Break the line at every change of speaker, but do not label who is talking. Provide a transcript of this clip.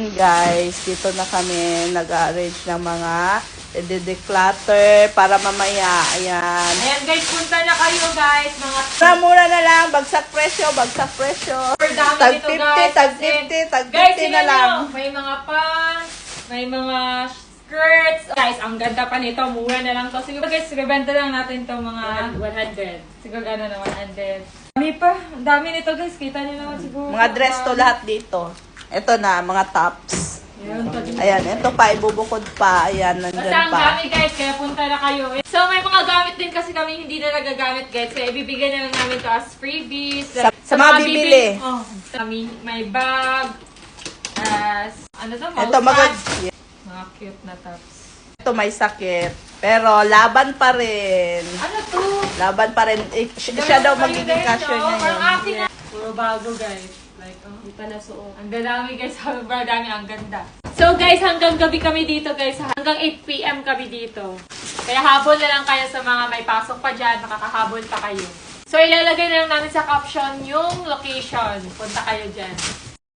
Guys, dito na kami nag-arrange ng mga declutter para mamaya. Ayan.
Ayan guys, punta na kayo guys. Mga
Mura na lang. Bagsak presyo, bagsak presyo.
dami
Tag
nito
50,
guys.
tag
As in,
50, tag 50
guys,
na
tingnan
lang.
nyo, may mga pants, may mga skirts. Guys, ang ganda pa nito. Mura na lang to. Siguro guys, benta lang natin to mga 100. Siguro ano na 100. Dami pa. Ang dami nito guys. Kita nyo naman siguro.
Mga dress to lahat dito. Ito na, mga tops. Ayan, ito pa, ibubukod pa. Ayan,
Basta
nandyan
ang
pa.
dami guys, kaya punta na kayo. So may mga gamit din kasi kami hindi na nagagamit guys. Kaya ibibigay na lang namin to as freebies.
Sa mga bibili.
Oh, may bag. Ano to?
Ito,
Mousepad. Mga cute na tops.
Ito may sakit. Pero laban pa rin.
Ano to?
Laban pa rin. Siya daw magiging cashier niya yun.
Parang akin na. Puro bago guys. Like, hindi pa nasuot. Ang dami guys. Sobrang dami. Ang ganda. So guys, hanggang gabi kami dito guys. Hanggang 8 PM kami dito. Kaya habol na lang kayo sa mga may pasok pa dyan. Makakahabol pa kayo. So ilalagay na lang namin sa caption yung location. Punta kayo dyan.